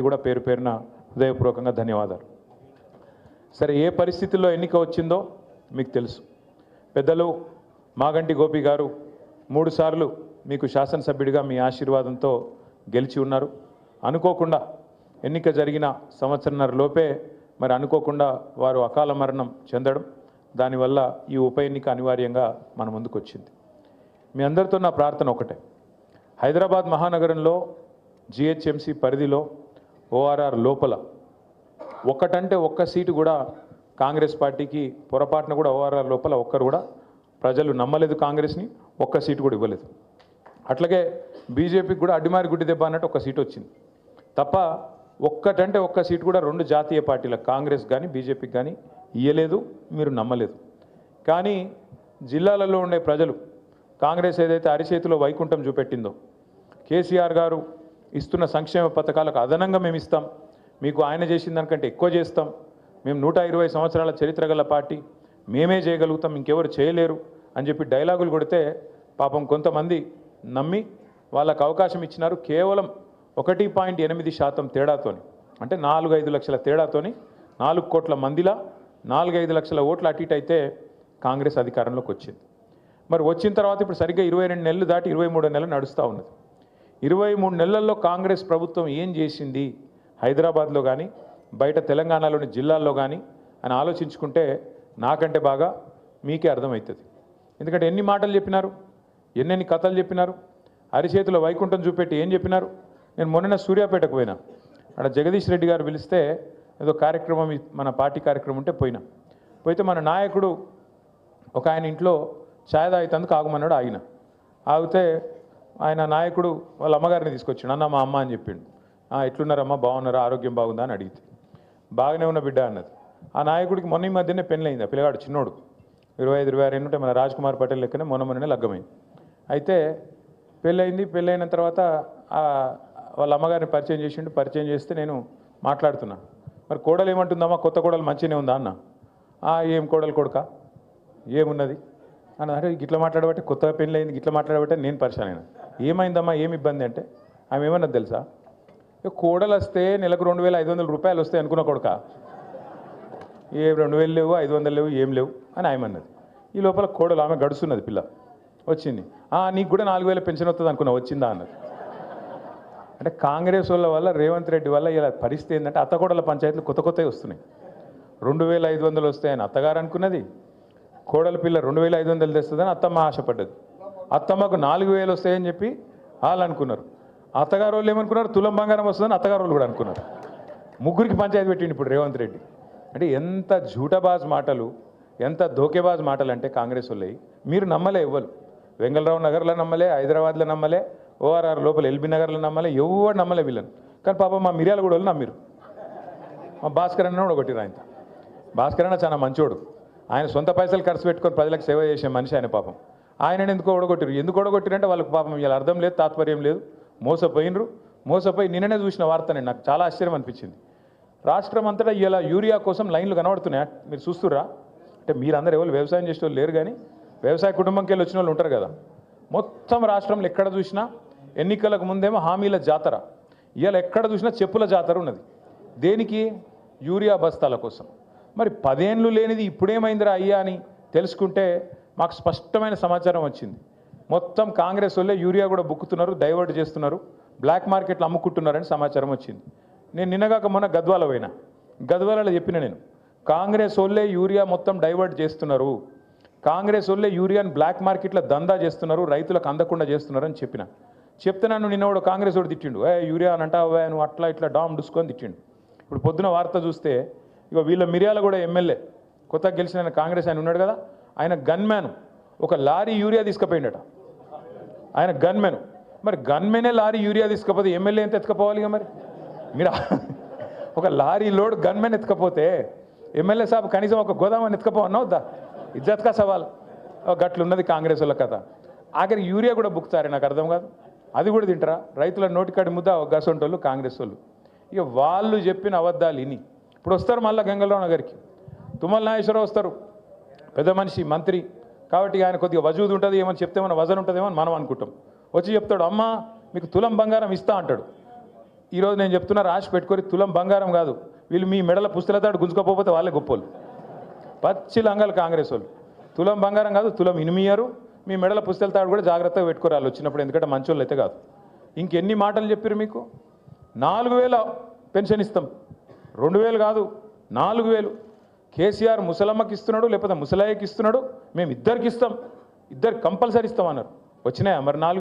కూడా పేరు పేరున హృదయపూర్వకంగా ధన్యవాదాలు. సరే, ఏ పరిస్థితుల్లో ఎన్నిక వచ్చిందో మీకు తెలుసు. పెద్దలు మాగంటి గోపి గారు 3 సార్లు మీకు శాసనసభ్యుడిగా మీ ఆశీర్వాదంతో గెలిచి ఉన్నారు. అనుకోకుండా ఎన్నిక జరిగిన సంవత్సరన్నర లోపే మరి అనుకోకుండా వారు అకాల మరణం చెందడం, దానివల్ల ఈ ఉప ఎన్నిక అనివార్యంగా మన ముందుకు వచ్చింది. మీ అందరితో నా ప్రార్థన ఒకటే, హైదరాబాద్ మహానగరంలో జిహెచ్ఎంసీ పరిధిలో ఓఆర్ఆర్ లోపల ఒక్కటంటే ఒక్క సీటు కూడా కాంగ్రెస్ పార్టీకి పొరపాటున కూడా ఓఆర్ఆర్ లోపల ఒక్కరు కూడా ప్రజలు నమ్మలేదు, కాంగ్రెస్ని ఒక్క సీటు కూడా ఇవ్వలేదు. అట్లాగే బీజేపీకి కూడా అడ్డిమారి గుడ్డి దెబ్బ అన్నట్టు ఒక సీటు వచ్చింది తప్ప ఒక్కటంటే ఒక్క సీటు కూడా 2 జాతీయ పార్టీలకు కాంగ్రెస్ కానీ బీజేపీకి కానీ ఇయ్యలేదు, మీరు నమ్మలేదు. కానీ జిల్లాలలో ఉండే ప్రజలు కాంగ్రెస్ ఏదైతే అరిచేతిలో వైకుంఠం చూపెట్టిందో, కేసీఆర్ గారు ఇస్తున్న సంక్షేమ పథకాలకు అదనంగా మేము ఇస్తాం, మీకు ఆయన చేసిన దానికంటే ఎక్కువ చేస్తాం, మేము 120 సంవత్సరాల చరిత్ర గల పార్టీ, మేమే చేయగలుగుతాం, ఇంకెవరు చేయలేరు అని చెప్పి డైలాగులు కొడితే పాపం కొంతమంది నమ్మి వాళ్ళకు అవకాశం ఇచ్చినారు. కేవలం 1.8% తేడాతోని, అంటే 4-5 లక్షల తేడాతోని 4 కోట్ల మందిలా 4-5 లక్షల ఓట్లు అటు ఇటు అయితే కాంగ్రెస్ అధికారంలోకి వచ్చింది. మరి వచ్చిన తర్వాత ఇప్పుడు సరిగ్గా 22 నెలలు దాటి 23 నెలలు నడుస్తూ ఉన్నది. 23 నెలల్లో కాంగ్రెస్ ప్రభుత్వం ఏం చేసింది హైదరాబాద్లో కానీ బయట తెలంగాణలోని జిల్లాల్లో కానీ అని ఆలోచించుకుంటే నాకంటే బాగా మీకే అర్థమవుతుంది. ఎందుకంటే ఎన్ని మాటలు చెప్పినారు, ఎన్నెన్ని కథలు చెప్పినారు, అరిచేతిలో వైకుంఠం చూపెట్టి ఏం చెప్పినారు. నేను మొన్న సూర్యాపేటకు పోయినా, అక్కడ జగదీష్ రెడ్డి గారు పిలిస్తే ఏదో కార్యక్రమం, మన పార్టీ కార్యక్రమం ఉంటే పోయితే మన నాయకుడు ఒక ఆయన ఇంట్లో ఛాయ్ తాగుతందుకు ఆగమన్నాడు. ఆగితే ఆయన నాయకుడు వాళ్ళ అమ్మగారిని తీసుకొచ్చాడు. అన్న మా అమ్మ అని చెప్పిండు. ఎట్లున్నారమ్మా, బాగున్నారా, ఆరోగ్యం బాగుందా అని అడిగితే బాగానే ఉన్న బిడ్డ అన్నది. ఆ నాయకుడికి మొన్న ఈ మధ్యనే పెళ్ళయింది. ఆ పిల్లగాడు చిన్నోడు 25-26 ఉంటే మన రాజ్ కుమార్ పటేల్ లెక్కనే మొన్ననే లగ్గమైంది. అయితే పెళ్ళైన తర్వాత వాళ్ళ అమ్మగారిని పరిచయం చేసిండు. పరిచయం చేస్తే నేను మాట్లాడుతున్నా, మరి కోడలు ఏమంటుందమ్మా, కొత్త కోడలు మంచిగానే ఉందా అన్న. ఏం కోడలు కొడుక ఏమున్నది అన్న. అంటే గిట్లా మాట్లాడబట్టే, కొత్తగా పెళ్ళి అయింది గిట్లా మాట్లాడబట్టే నేను పరిచయం అయినా. ఏమైందమ్మా, ఏమి ఇబ్బంది అంటే ఆమె ఏమన్నది తెలుసా, కోడలు వస్తే నెలకు 2,500 రూపాయలు వస్తాయి అనుకున్న కొడుక, ఏ 2,000 లేవు, 500 లేవు, ఏం లేవు అని ఆమె అన్నది. ఈ లోపల కోడలు ఆమె గడుస్తున్నది, పిల్ల వచ్చింది. నీకు కూడా 4,000 పెన్షన్ వస్తుంది అనుకున్నా, వచ్చిందా అన్నది. అంటే కాంగ్రెస్ వాళ్ళ వల్ల, రేవంత్ రెడ్డి వల్ల ఇలా పరిస్థితి ఏంటంటే అత్తకోడల పంచాయతీలు కొత్తవి వస్తున్నాయి. 2,500 వస్తాయని అత్తగారు అనుకున్నది, కోడల పిల్ల 2,500 తెస్తుందని అత్తమ్మ ఆశపడ్డది. అత్తమ్మకు 4,000 వస్తాయని చెప్పి వాళ్ళు అనుకున్నారు. అత్తగారు వాళ్ళు ఏమనుకున్నారు, తులం బంగారం వస్తుందని అత్తగారు వాళ్ళు కూడా అనుకున్నారు. ముగ్గురికి పంచాయతీ పెట్టిండు ఇప్పుడు రేవంత్ రెడ్డి. అంటే ఎంత జూటబాజ్ మాటలు, ఎంత ధోకేబాజ్ మాటలు అంటే కాంగ్రెస్ వాళ్ళవి. మీరు నమ్మలే, ఎవ్వరు వెంగళరావు నగర్లో నమ్మలే, హైదరాబాద్లో నమ్మలే, ఓఆర్ఆర్ లోపల ఎల్బీ నగర్లో నమ్మలే, ఎవరు నమ్మలే వీళ్ళని. కానీ పాపం మా మిర్యాలగూడ వాళ్ళు నమ్మిరు. మా భాస్కర్ అన్న కూడా కొట్టిరు. ఆయన భాస్కర్ అన్న చాలా మంచోడు, ఆయన సొంత పైసలు ఖర్చు పెట్టుకొని ప్రజలకు సేవ చేసే మనిషి ఆయన. పాపం ఆయనని ఎందుకు ఓడగొట్టిరు. ఎందుకు ఓడగొట్టిరంటే వాళ్ళకి పాపం ఇలా అర్థం లేదు, తాత్పర్యం లేదు, మోసపోయి నిన్ననే చూసిన వార్తనే నాకు చాలా ఆశ్చర్యం అనిపించింది. రాష్ట్రం అంతటా ఇలా యూరియా కోసం లైన్లు కనబడుతున్నాయా, మీరు చూస్తుర్రా? అంటే మీరందరూ ఎవరు వ్యవసాయం చేసే వాళ్ళు లేరు, కానీ వ్యవసాయ కుటుంబంకి వెళ్ళి వచ్చిన వాళ్ళు ఉంటారు కదా. మొత్తం రాష్ట్రంలో ఎక్కడ చూసినా ఎన్నికలకు ముందేమో హామీల జాతర, ఇవాళ ఎక్కడ చూసినా చెప్పుల జాతర ఉన్నది. దేనికి? యూరియా బస్తాల కోసం. మరి 10 ఏళ్ళు లేనిది ఇప్పుడేమైందిరా అయ్యా అని తెలుసుకుంటే మాకు స్పష్టమైన సమాచారం వచ్చింది. మొత్తం కాంగ్రెస్ వాళ్ళే యూరియా కూడా బుక్కుతున్నారు, డైవర్ట్ చేస్తున్నారు, బ్లాక్ మార్కెట్లో అమ్ముకుంటున్నారని సమాచారం వచ్చింది. నేను నిన్నగాక మొన్న గద్వాలలో చెప్పిన, నేను కాంగ్రెస్ వాళ్ళే యూరియా మొత్తం డైవర్ట్ చేస్తున్నారు, కాంగ్రెస్ వాళ్ళే యూరియాని బ్లాక్ మార్కెట్లో దందా చేస్తున్నారు, రైతులకు అందకుండా చేస్తున్నారు అని చెప్తే నన్ను నిన్న వాడు కాంగ్రెస్ వాడు తిట్టిండు. యూరియా అని అంటావా నువ్వు, అట్లా ఇట్లా డామ్ డుసుకొని తిట్టిండు. ఇప్పుడు పొద్దున వార్త చూస్తే ఇక వీళ్ళ మిర్యాల కూడా ఎమ్మెల్యే కొత్తగా గెలిచిన కాంగ్రెస్ ఆయన ఉన్నాడు కదా, ఆయన గన్మ్యాన్ ఒక లారీ యూరియా తీసుకుపోయిండట. ఆయన గన్మెన్. మరి గన్మెనే లారీ యూరియా తీసుకపోతే ఎమ్మెల్యే ఎంత ఎత్తుకపోవాలి? ఇక మరి మీరు ఒక లారీ లోడ్ గన్మెన్ ఎత్తుకపోతే ఎమ్మెల్యే సాబ్ కనీసం ఒక గోదామని ఎత్తుకపోవన్నా వద్దా? ఇజ్జత్కా సవాల్. గట్లున్నది కాంగ్రెస్ వాళ్ళ కథ. ఆఖరికి యూరియా కూడా బుక్తారే, నాకు అర్థం కాదు. అది కూడా తింటారా? రైతుల నోటికాడి ముద్ద గసొంటోళ్ళు కాంగ్రెస్ వాళ్ళు. ఇక వాళ్ళు చెప్పిన అబద్ధాలు ఇని ఇప్పుడు వస్తారు మళ్ళీ గంగలరావు నగర్కి, తుమ్మల నాగేశ్వరరావు వస్తారు, పెద్ద మనిషి మంత్రి కాబట్టి ఆయన కొద్దిగా వజూదు ఉంటుంది, ఏమని చెప్తే మన వజన్ ఉంటుందేమో అని మనం అనుకుంటాం. వచ్చి చెప్తాడు, అమ్మ మీకు తులం బంగారం ఇస్తా అంటాడు. ఈరోజు నేను చెప్తున్నా రాసి పెట్టుకొని తులం బంగారం కాదు, వీళ్ళు మీ మెడల పుస్తలతాడు గుంజుకోకపోతే వాళ్ళే గొప్పోళ్ళు. పచ్చి లంగాలు కాంగ్రెస్ వాళ్ళు. తులం బంగారం కాదు, తులం ఇనిమియరు. మీ మెడల పుస్తలతాడు కూడా జాగ్రత్తగా పెట్టుకోరాలి వచ్చినప్పుడు, ఎందుకంటే మంచోళ్ళు అయితే కాదు. ఇంకెన్ని మాటలు చెప్పారు మీకు? 4000 పెన్షన్ ఇస్తాం, 2000 కాదు 4000. కేసీఆర్ ముసలమ్మకి ఇస్తున్నాడు, లేకపోతే ముసలాయికి ఇస్తున్నాడు, మేము ఇద్దరికి ఇస్తాం, ఇద్దరు కంపల్సరీ ఇస్తామన్నారు. వచ్చినాయా మరి 4